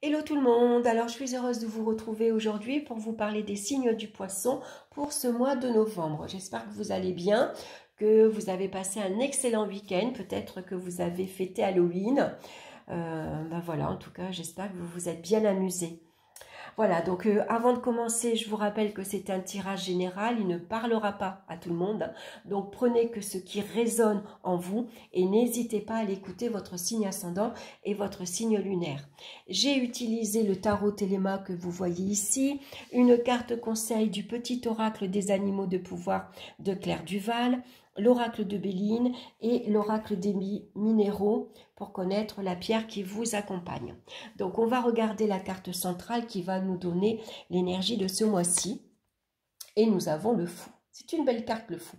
Hello tout le monde, alors je suis heureuse de vous retrouver aujourd'hui pour vous parler des signes du poisson pour ce mois de novembre. J'espère que vous allez bien, que vous avez passé un excellent week-end, peut-être que vous avez fêté Halloween. Voilà, en tout cas j'espère que vous vous êtes bien amusés. Voilà, donc avant de commencer, je vous rappelle que c'est un tirage général, il ne parlera pas à tout le monde. Donc prenez que ce qui résonne en vous et n'hésitez pas à l'écouter, votre signe ascendant et votre signe lunaire. J'ai utilisé le tarot Téléma que vous voyez ici, une carte conseil du petit oracle des animaux de pouvoir de Claire Duval, l'oracle de Béline et l'oracle des minéraux pour connaître la pierre qui vous accompagne. Donc on va regarder la carte centrale qui va nous donner l'énergie de ce mois-ci. Et nous avons le fou. C'est une belle carte, le fou.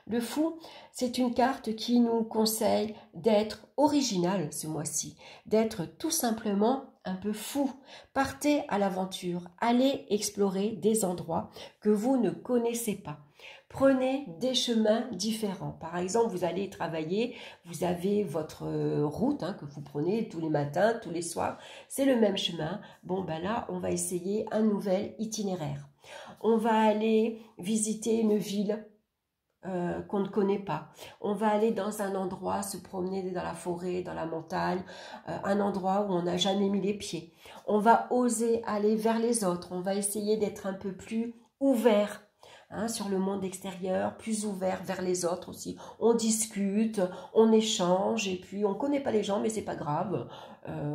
Le fou, c'est une carte qui nous conseille d'être original ce mois-ci, d'être tout simplement un peu fou. Partez à l'aventure, allez explorer des endroits que vous ne connaissez pas. Prenez des chemins différents. Par exemple, vous allez travailler, vous avez votre route que vous prenez tous les matins, tous les soirs. C'est le même chemin. Bon, ben là, on va essayer un nouvel itinéraire. On va aller visiter une ville qu'on ne connaît pas. On va aller dans un endroit, se promener dans la forêt, dans la montagne, un endroit où on n'a jamais mis les pieds. On va oser aller vers les autres. On va essayer d'être un peu plus ouvert sur le monde extérieur, plus ouvert vers les autres aussi. On discute, on échange et puis on ne connaît pas les gens, mais c'est pas grave.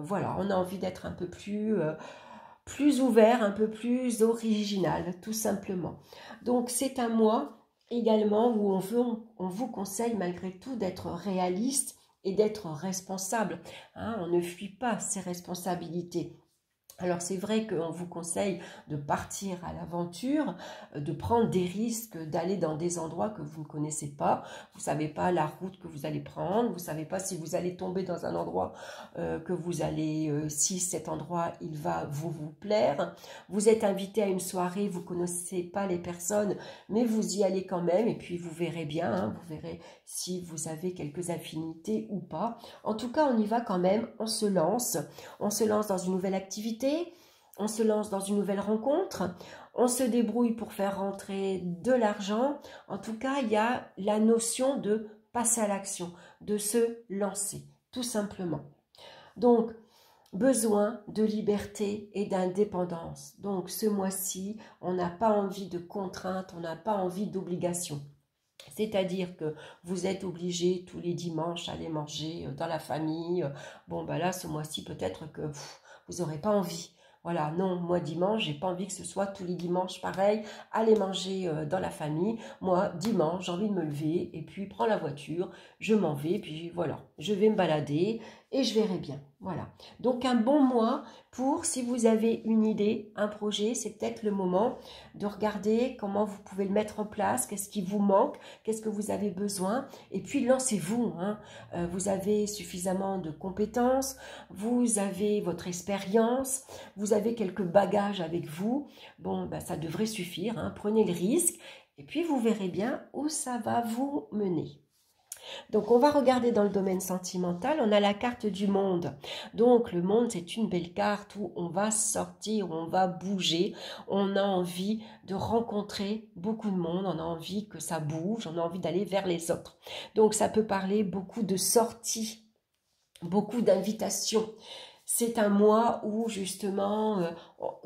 Voilà, on a envie d'être un peu plus ouvert, un peu plus original, tout simplement. Donc c'est un mois également où on vous conseille malgré tout d'être réaliste et d'être responsable. On ne fuit pas ses responsabilités. Alors c'est vrai qu'on vous conseille de partir à l'aventure, de prendre des risques, d'aller dans des endroits que vous ne connaissez pas. Vous ne savez pas la route que vous allez prendre, vous ne savez pas si vous allez tomber dans un endroit si cet endroit il va vous plaire. Vous êtes invité à une soirée, vous ne connaissez pas les personnes, mais vous y allez quand même et puis vous verrez bien, vous verrez si vous avez quelques affinités ou pas. En tout cas, on y va quand même, on se lance dans une nouvelle activité. On se lance dans une nouvelle rencontre, on se débrouille pour faire rentrer de l'argent. En tout cas, il y a la notion de passer à l'action, de se lancer, tout simplement. Donc, besoin de liberté et d'indépendance. Donc, ce mois-ci, on n'a pas envie de contraintes, on n'a pas envie d'obligations. C'est-à-dire que vous êtes obligé tous les dimanches à aller manger dans la famille. Bon, ben là, ce mois-ci, peut-être que vous n'aurez pas envie. Voilà, non, moi dimanche, j'ai pas envie que ce soit tous les dimanches pareil, aller manger dans la famille. Moi, dimanche, j'ai envie de me lever et puis prends la voiture, je m'en vais, puis voilà, je vais me balader et je verrai bien. Voilà, donc un bon mois pour, si vous avez une idée, un projet, c'est peut-être le moment de regarder comment vous pouvez le mettre en place, qu'est-ce qui vous manque, qu'est-ce que vous avez besoin, et puis lancez-vous. Vous avez suffisamment de compétences, vous avez votre expérience, vous avez quelques bagages avec vous, bon, ben, ça devrait suffire, prenez le risque, et puis vous verrez bien où ça va vous mener. Donc, on va regarder dans le domaine sentimental, on a la carte du monde. Donc, le monde, c'est une belle carte où on va sortir, où on va bouger. On a envie de rencontrer beaucoup de monde, on a envie que ça bouge, on a envie d'aller vers les autres. Donc, ça peut parler beaucoup de sorties, beaucoup d'invitations. C'est un mois où, justement,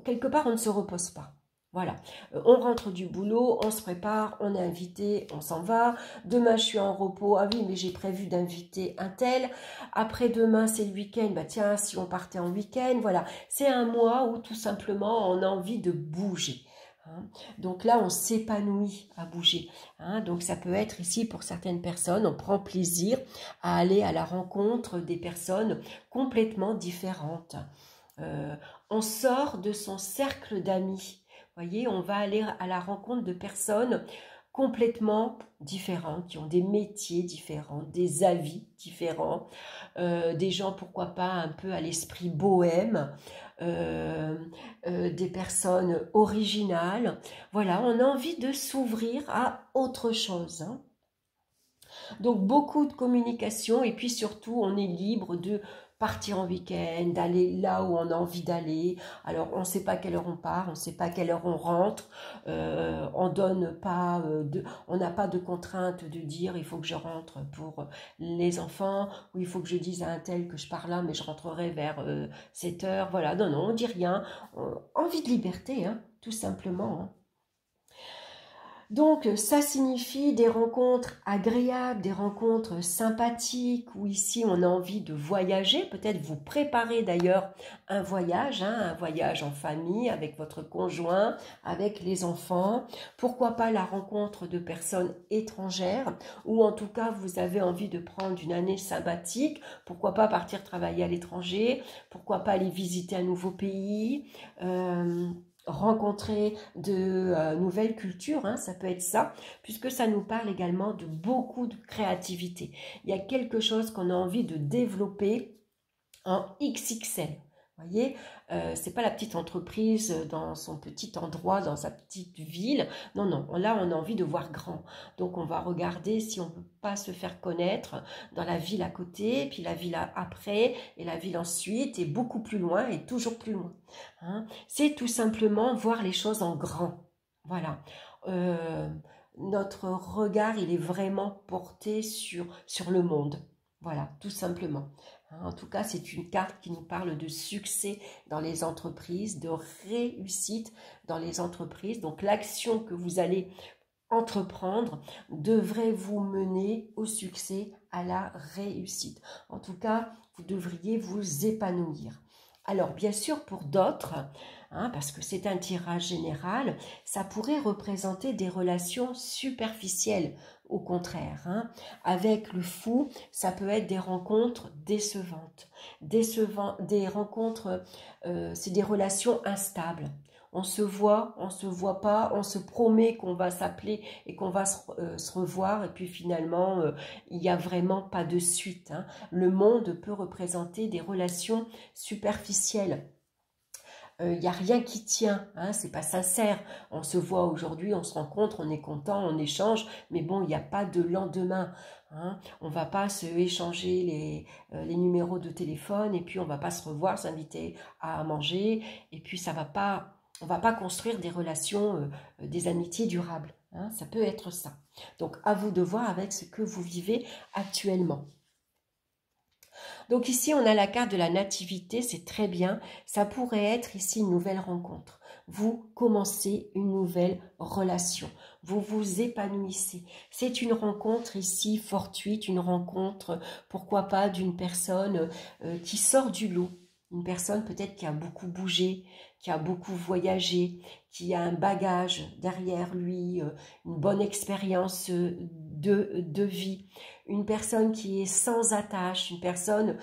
quelque part, on ne se repose pas. Voilà, on rentre du boulot, on se prépare, on est invité, on s'en va. Demain, je suis en repos. Ah oui, mais j'ai prévu d'inviter un tel. Après-demain, c'est le week-end. Bah tiens, si on partait en week-end, voilà. C'est un mois où tout simplement, on a envie de bouger. Donc là, on s'épanouit à bouger. Donc ça peut être ici pour certaines personnes, on prend plaisir à aller à la rencontre des personnes complètement différentes. On sort de son cercle d'amis. Voyez, on va aller à la rencontre de personnes complètement différentes, qui ont des métiers différents, des avis différents, des gens, pourquoi pas, un peu à l'esprit bohème, des personnes originales. Voilà, on a envie de s'ouvrir à autre chose. Donc, beaucoup de communication et puis surtout, on est libre de partir en week-end, d'aller là où on a envie d'aller. Alors, on ne sait pas à quelle heure on part, on ne sait pas à quelle heure on rentre. On n'a pas de contrainte de dire il faut que je rentre pour les enfants, ou il faut que je dise à un tel que je pars là, mais je rentrerai vers 7 heures. Voilà, non, non, on dit rien. Envie de liberté, hein, tout simplement, hein. Donc, ça signifie des rencontres agréables, des rencontres sympathiques, où ici on a envie de voyager, peut-être vous préparez d'ailleurs un voyage, hein, un voyage en famille, avec votre conjoint, avec les enfants, pourquoi pas la rencontre de personnes étrangères, ou en tout cas vous avez envie de prendre une année sabbatique, pourquoi pas partir travailler à l'étranger, pourquoi pas aller visiter un nouveau pays, rencontrer de nouvelles cultures, hein, ça peut être ça, puisque ça nous parle également de beaucoup de créativité. Il y a quelque chose qu'on a envie de développer en XXL. Vous voyez, c'est pas la petite entreprise dans son petit endroit, dans sa petite ville. Non, non, là, on a envie de voir grand. Donc, on va regarder si on ne peut pas se faire connaître dans la ville à côté, puis la ville après, et la ville ensuite, et beaucoup plus loin, et toujours plus loin. Hein. C'est tout simplement voir les choses en grand. Voilà. Notre regard, il est vraiment porté sur le monde. Voilà, tout simplement. En tout cas, c'est une carte qui nous parle de succès dans les entreprises, de réussite dans les entreprises. Donc, l'action que vous allez entreprendre devrait vous mener au succès, à la réussite. En tout cas, vous devriez vous épanouir. Alors, bien sûr, pour d'autres, hein, parce que c'est un tirage général, ça pourrait représenter des relations superficielles, au contraire. Hein. Avec le fou, ça peut être des rencontres décevantes. Des rencontres, c'est des relations instables. On se voit pas, on se promet qu'on va s'appeler et qu'on va se revoir, et puis finalement, il n'y a vraiment pas de suite. Hein. Le monde peut représenter des relations superficielles. Il n'y a rien qui tient, hein, c'est pas sincère. On se voit aujourd'hui, on se rencontre, on est content, on échange, mais bon, il n'y a pas de lendemain. Hein. On ne va pas se échanger les numéros de téléphone, et puis on ne va pas se revoir, s'inviter à manger, et puis ça va pas, on ne va pas construire des relations, des amitiés durables. Hein. Ça peut être ça. Donc, à vous de voir avec ce que vous vivez actuellement. Donc ici, on a la carte de la nativité, c'est très bien. Ça pourrait être ici une nouvelle rencontre. Vous commencez une nouvelle relation. Vous vous épanouissez. C'est une rencontre ici fortuite, une rencontre, pourquoi pas, d'une personne qui sort du lot. Une personne peut-être qui a beaucoup bougé, qui a beaucoup voyagé, qui a un bagage derrière lui, une bonne expérience de vie. Une personne qui est sans attache, une personne,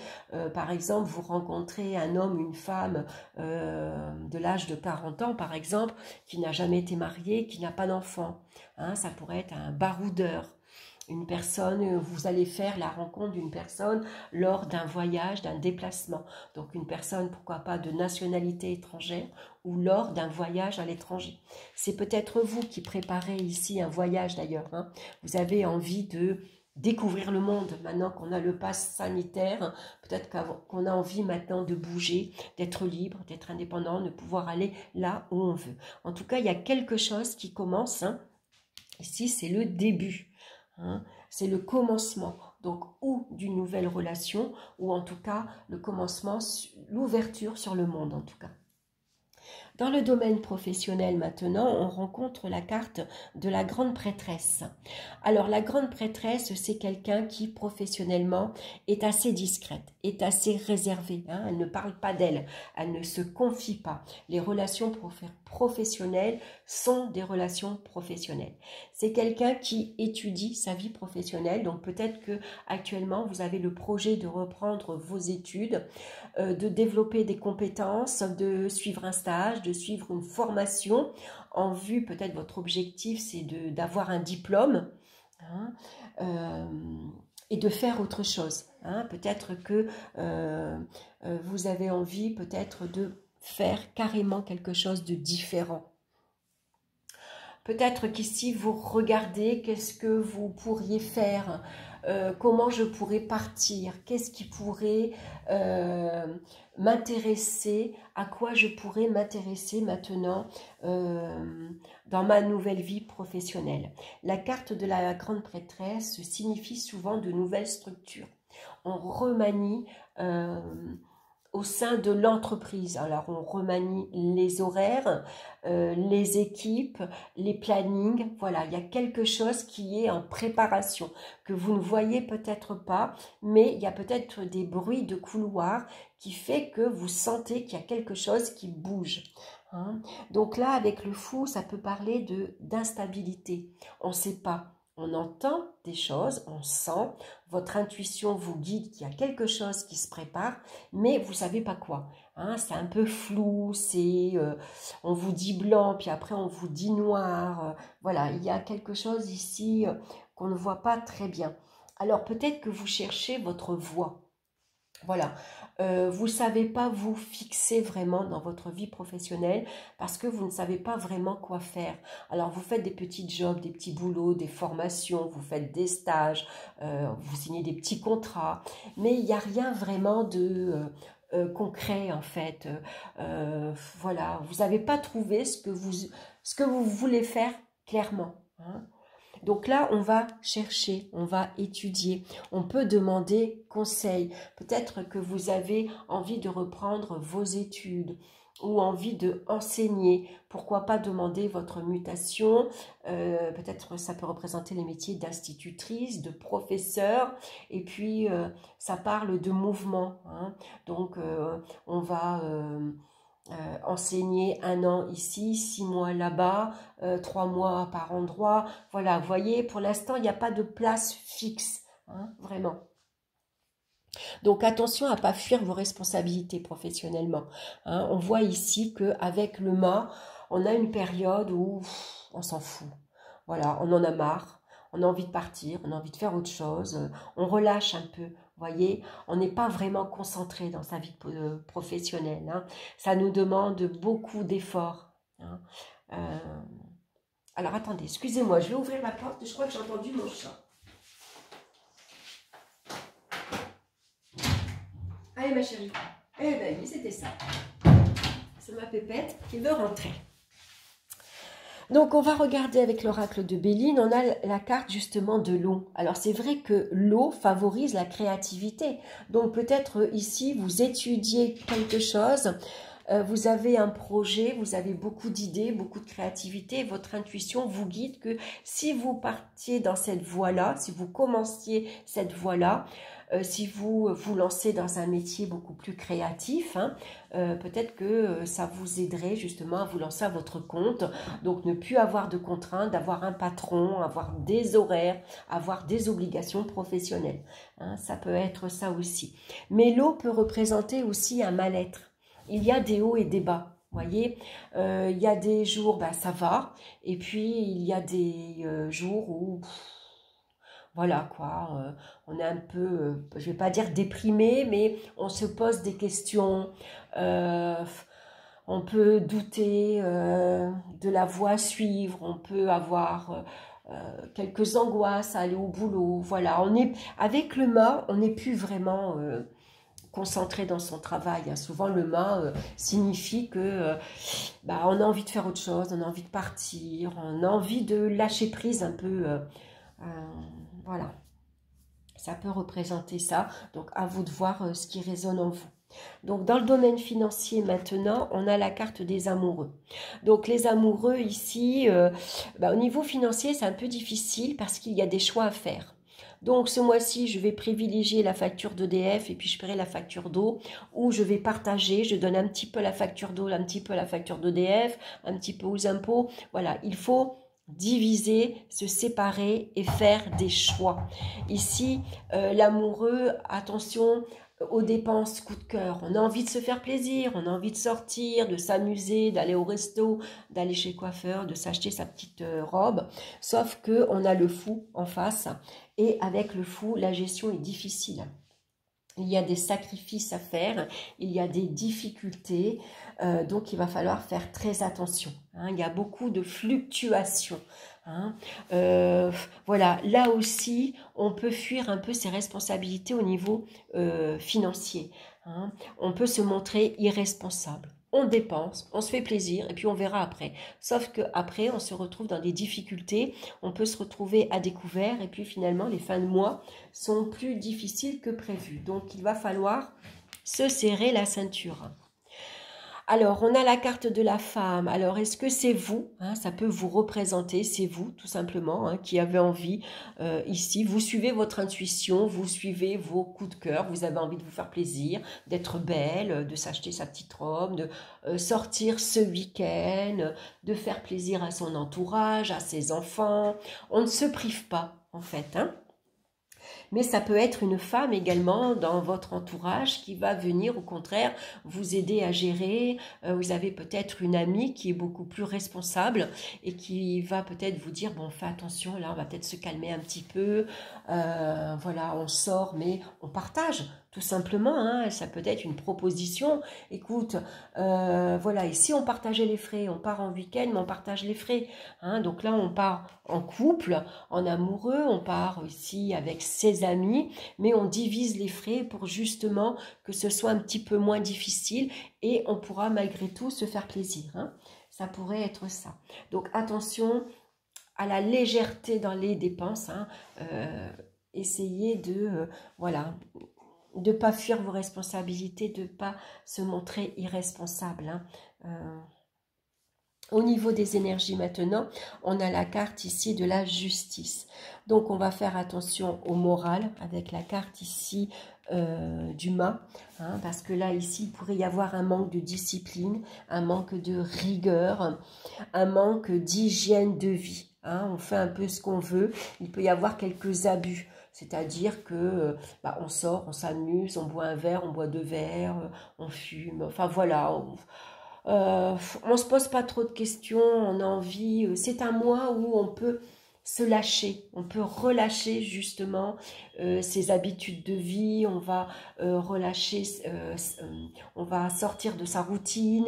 par exemple, vous rencontrez un homme, une femme de l'âge de 40 ans, par exemple, qui n'a jamais été marié, qui n'a pas d'enfant. Hein, ça pourrait être un baroudeur. Une personne, vous allez faire la rencontre d'une personne lors d'un voyage, d'un déplacement. Donc une personne, pourquoi pas, de nationalité étrangère ou lors d'un voyage à l'étranger. C'est peut-être vous qui préparez ici un voyage d'ailleurs. Hein. Vous avez envie de découvrir le monde maintenant qu'on a le pass sanitaire. Peut-être qu'on a envie maintenant de bouger, d'être libre, d'être indépendant, de pouvoir aller là où on veut. En tout cas, il y a quelque chose qui commence. Hein. Ici, c'est le début. Hein, c'est le commencement, donc ou d'une nouvelle relation, ou en tout cas le commencement, l'ouverture sur le monde en tout cas. Dans le domaine professionnel maintenant, on rencontre la carte de la grande prêtresse. Alors la grande prêtresse, c'est quelqu'un qui professionnellement est assez discrète, est assez réservée. Hein, elle ne parle pas d'elle, elle ne se confie pas. Les relations professionnelles sont des relations professionnelles. C'est quelqu'un qui étudie sa vie professionnelle, donc peut-être que actuellement vous avez le projet de reprendre vos études, de développer des compétences, de suivre un stage, de suivre une formation en vue, peut-être votre objectif c'est d'avoir un diplôme, hein, et de faire autre chose. Hein. Peut-être que vous avez envie peut-être de faire carrément quelque chose de différent. Peut-être qu'ici, vous regardez qu'est-ce que vous pourriez faire, comment je pourrais partir, qu'est-ce qui pourrait m'intéresser, à quoi je pourrais m'intéresser maintenant dans ma nouvelle vie professionnelle. La carte de la grande prêtresse signifie souvent de nouvelles structures. On remanie au sein de l'entreprise. Alors, on remanie les horaires, les équipes, les plannings. Voilà, il y a quelque chose qui est en préparation, que vous ne voyez peut-être pas, mais il y a peut-être des bruits de couloir qui fait que vous sentez qu'il y a quelque chose qui bouge. Hein. Donc là, avec le fou, ça peut parler d'instabilité. On ne sait pas. On entend des choses, on sent, votre intuition vous guide qu'il y a quelque chose qui se prépare, mais vous ne savez pas quoi. Hein, c'est un peu flou, on vous dit blanc, puis après on vous dit noir. Voilà, il y a quelque chose ici qu'on ne voit pas très bien. Alors peut-être que vous cherchez votre voie. Voilà, vous ne savez pas vous fixer vraiment dans votre vie professionnelle parce que vous ne savez pas vraiment quoi faire. Alors, vous faites des petits jobs, des petits boulots, des formations, vous faites des stages, vous signez des petits contrats, mais il n'y a rien vraiment de concret en fait. Voilà, vous n'avez pas trouvé ce que vous voulez faire clairement. Hein. Donc là, on va chercher, on va étudier, on peut demander conseil. Peut-être que vous avez envie de reprendre vos études ou envie de enseigner. Pourquoi pas demander votre mutation? Peut-être ça peut représenter les métiers d'institutrice, de professeur. Et puis, ça parle de mouvement. Hein. Donc, on va... enseigner 1 an ici, 6 mois là-bas, 3 mois par endroit. Voilà, vous voyez, pour l'instant, il n'y a pas de place fixe, hein, vraiment. Donc, attention à ne pas fuir vos responsabilités professionnellement. Hein. On voit ici qu'avec le mât, on a une période où on s'en fout. Voilà, on en a marre, on a envie de partir, on a envie de faire autre chose, on relâche un peu. Vous voyez, on n'est pas vraiment concentré dans sa vie professionnelle. Hein. Ça nous demande beaucoup d'efforts. Hein. Alors, attendez, excusez-moi, je vais ouvrir la porte. Je crois que j'ai entendu mon chat. Allez, ma chérie. Eh bien, oui, c'était ça. C'est ma pépette qui veut rentrer. Donc, on va regarder avec l'oracle de Béline, on a la carte justement de l'eau. Alors, c'est vrai que l'eau favorise la créativité. Donc, peut-être ici, vous étudiez quelque chose, vous avez un projet, vous avez beaucoup d'idées, beaucoup de créativité. Votre intuition vous guide que si vous partiez dans cette voie-là, si vous commenciez cette voie-là, si vous vous lancez dans un métier beaucoup plus créatif, hein, peut-être que ça vous aiderait justement à vous lancer à votre compte. Donc ne plus avoir de contraintes, d'avoir un patron, avoir des horaires, avoir des obligations professionnelles. Hein, ça peut être ça aussi. Mais l'eau peut représenter aussi un mal-être. Il y a des hauts et des bas. Vous voyez, il y a des jours, ben, ça va. Et puis, il y a des jours où... voilà quoi, on est un peu, je ne vais pas dire déprimé, mais on se pose des questions, on peut douter de la voie à suivre, on peut avoir quelques angoisses à aller au boulot, voilà. Avec le mât, on n'est plus vraiment concentré dans son travail. Hein. Souvent, le mât signifie que bah, on a envie de faire autre chose, on a envie de partir, on a envie de lâcher prise un peu... voilà, ça peut représenter ça. Donc, à vous de voir ce qui résonne en vous. Donc, dans le domaine financier, maintenant, on a la carte des amoureux. Donc, les amoureux, ici, au niveau financier, c'est un peu difficile parce qu'il y a des choix à faire. Donc, ce mois-ci, je vais privilégier la facture d'EDF et puis je paierai la facture d'eau. Ou je vais partager, je donne un petit peu la facture d'eau, un petit peu la facture d'EDF, un petit peu aux impôts. Voilà, il faut... diviser, se séparer et faire des choix. Ici, l'amoureux, attention aux dépenses coup de cœur. On a envie de se faire plaisir, on a envie de sortir, de s'amuser, d'aller au resto, d'aller chez le coiffeur, de s'acheter sa petite robe. Sauf qu'on a le fou en face et avec le fou, la gestion est difficile. Il y a des sacrifices à faire, il y a des difficultés, donc il va falloir faire très attention. Hein. Il y a beaucoup de fluctuations. Hein. Voilà, là aussi, on peut fuir un peu ses responsabilités au niveau financier. Hein. On peut se montrer irresponsable. On dépense, on se fait plaisir et puis on verra après. Sauf qu'après, on se retrouve dans des difficultés, on peut se retrouver à découvert et puis finalement, les fins de mois sont plus difficiles que prévu. Donc, il va falloir se serrer la ceinture. Alors, on a la carte de la femme. Alors, est-ce que c'est vous, hein, ça peut vous représenter, c'est vous, tout simplement, hein, qui avez envie, ici, vous suivez votre intuition, vous suivez vos coups de cœur, vous avez envie de vous faire plaisir, d'être belle, de s'acheter sa petite robe, de sortir ce week-end, de faire plaisir à son entourage, à ses enfants. On ne se prive pas, en fait, hein. Mais ça peut être une femme également dans votre entourage qui va venir au contraire vous aider à gérer. Vous avez peut-être une amie qui est beaucoup plus responsable et qui va peut-être vous dire, bon, fais attention, là on va peut-être se calmer un petit peu, voilà, on sort mais on partage tout simplement, hein. Ça peut être une proposition, écoute, voilà, et si on partageait les frais, on part en week-end mais on partage les frais, hein. Donc là on part en couple, en amoureux, on part ici avec ses amis, mais on divise les frais pour justement que ce soit un petit peu moins difficile et on pourra malgré tout se faire plaisir, hein. Ça pourrait être ça. Donc attention à la légèreté dans les dépenses, hein. Essayez de, voilà, de ne pas fuir vos responsabilités, de ne pas se montrer irresponsable, hein. Au niveau des énergies maintenant, on a la carte ici de la justice. Donc, on va faire attention au moral avec la carte ici du mât. Hein, parce que là, ici, il pourrait y avoir un manque de discipline, un manque de rigueur, un manque d'hygiène de vie. Hein, on fait un peu ce qu'on veut. Il peut y avoir quelques abus. C'est-à-dire que on sort, on s'amuse, on boit un verre, on boit deux verres, on fume. Enfin, voilà. On ne se pose pas trop de questions, on a envie, c'est un mois où on peut se lâcher, on peut relâcher justement ses habitudes de vie, on va relâcher, on va sortir de sa routine,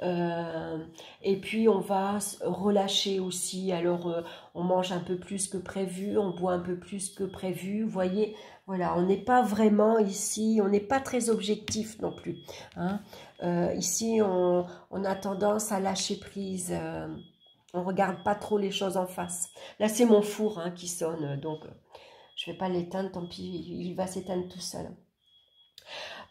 et puis on va relâcher aussi, alors on mange un peu plus que prévu, on boit un peu plus que prévu, vous voyez, voilà, on n'est pas vraiment ici, on n'est pas très objectif non plus, hein. Ici on a tendance à lâcher prise, on ne regarde pas trop les choses en face. Là c'est mon four, hein, qui sonne, donc je ne vais pas l'éteindre, tant pis, il va s'éteindre tout seul.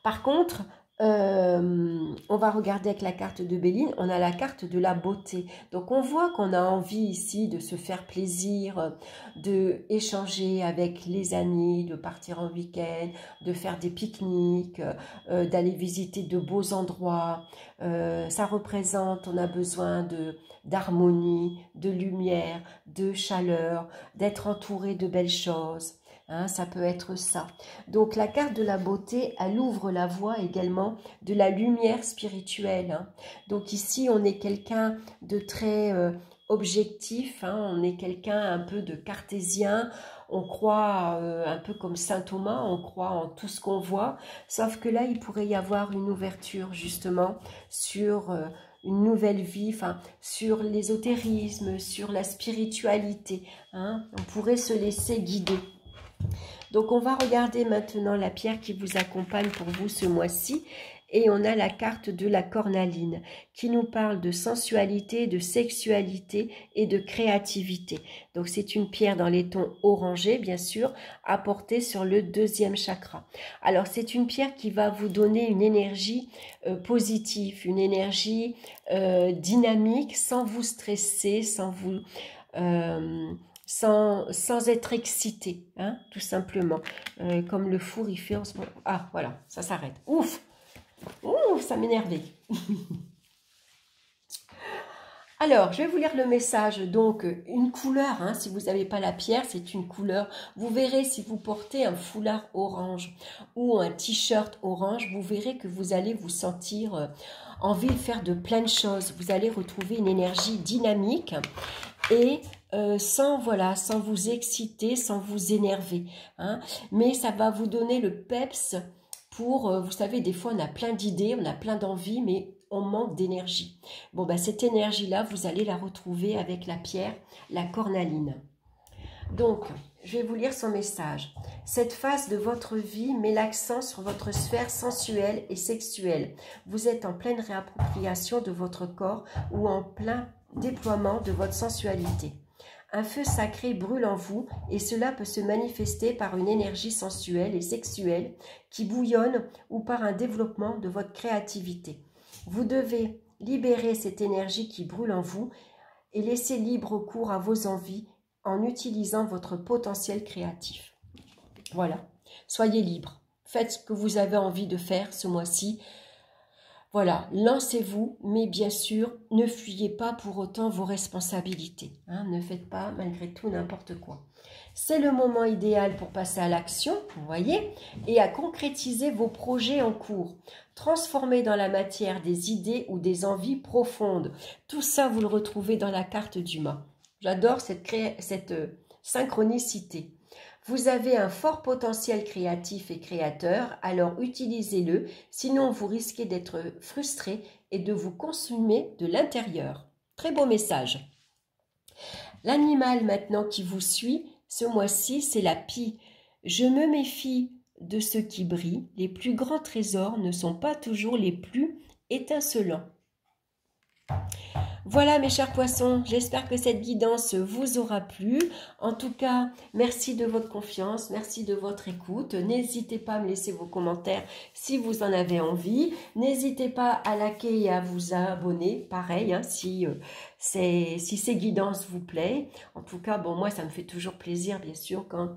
Par contre, on va regarder avec la carte de Béline, on a la carte de la beauté. Donc on voit qu'on a envie ici de se faire plaisir, de échanger avec les amis, de partir en week-end, de faire des pique-niques, d'aller visiter de beaux endroits. Ça représente, on a besoin d'harmonie, de lumière, de chaleur, d'être entouré de belles choses. Hein, ça peut être ça. Donc la carte de la beauté, elle ouvre la voie également de la lumière spirituelle. Hein. Donc ici, on est quelqu'un de très objectif, hein, on est quelqu'un un peu de cartésien, on croit un peu comme saint Thomas, on croit en tout ce qu'on voit, sauf que là, il pourrait y avoir une ouverture justement sur une nouvelle vie, enfin, sur l'ésotérisme, sur la spiritualité. Hein. On pourrait se laisser guider. Donc, on va regarder maintenant la pierre qui vous accompagne pour vous ce mois-ci. Et on a la carte de la cornaline qui nous parle de sensualité, de sexualité et de créativité. Donc, c'est une pierre dans les tons orangés, bien sûr, apportée sur le deuxième chakra. Alors, c'est une pierre qui va vous donner une énergie positive, une énergie dynamique, sans vous stresser, sans vous... sans être excité, hein, tout simplement. Comme le four, il fait en ce moment. Ah, voilà, ça s'arrête. Ouf! Ouf, ça m'énervait. Alors, je vais vous lire le message. Donc, une couleur, hein, si vous n'avez pas la pierre, c'est une couleur. Vous verrez, si vous portez un foulard orange ou un t-shirt orange, vous verrez que vous allez vous sentir envie de faire de plein de choses. Vous allez retrouver une énergie dynamique et sans vous exciter, sans vous énerver. Hein. Mais ça va vous donner le peps pour, vous savez, des fois on a plein d'idées, on a plein d'envies, mais on manque d'énergie. Bon, bah, cette énergie-là, vous allez la retrouver avec la pierre, la cornaline. Donc, je vais vous lire son message. Cette phase de votre vie met l'accent sur votre sphère sensuelle et sexuelle. Vous êtes en pleine réappropriation de votre corps ou en plein déploiement de votre sensualité. Un feu sacré brûle en vous et cela peut se manifester par une énergie sensuelle et sexuelle qui bouillonne ou par un développement de votre créativité. Vous devez libérer cette énergie qui brûle en vous et laisser libre cours à vos envies en utilisant votre potentiel créatif. Voilà, soyez libre. Faites ce que vous avez envie de faire ce mois-ci. Voilà, lancez-vous, mais bien sûr, ne fuyez pas pour autant vos responsabilités. Hein, ne faites pas malgré tout n'importe quoi. C'est le moment idéal pour passer à l'action, vous voyez, et à concrétiser vos projets en cours. Transformer dans la matière des idées ou des envies profondes. Tout ça, vous le retrouvez dans la carte du mât. J'adore cette synchronicité. Vous avez un fort potentiel créatif et créateur, alors utilisez-le, sinon vous risquez d'être frustré et de vous consumer de l'intérieur. Très beau message. L'animal maintenant qui vous suit, ce mois-ci, c'est la pie. Je me méfie de ce qui brille. Les plus grands trésors ne sont pas toujours les plus étincelants. Voilà mes chers poissons, j'espère que cette guidance vous aura plu. En tout cas, merci de votre confiance, merci de votre écoute. N'hésitez pas à me laisser vos commentaires si vous en avez envie. N'hésitez pas à liker et à vous abonner, pareil, hein, si ces guidances vous plaisent. En tout cas, bon, moi, ça me fait toujours plaisir, bien sûr, quand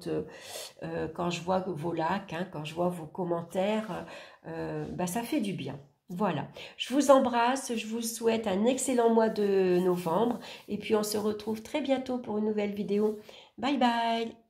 je vois vos likes, hein, quand je vois vos commentaires, ça fait du bien. Voilà, je vous embrasse, je vous souhaite un excellent mois de novembre et puis on se retrouve très bientôt pour une nouvelle vidéo. Bye bye!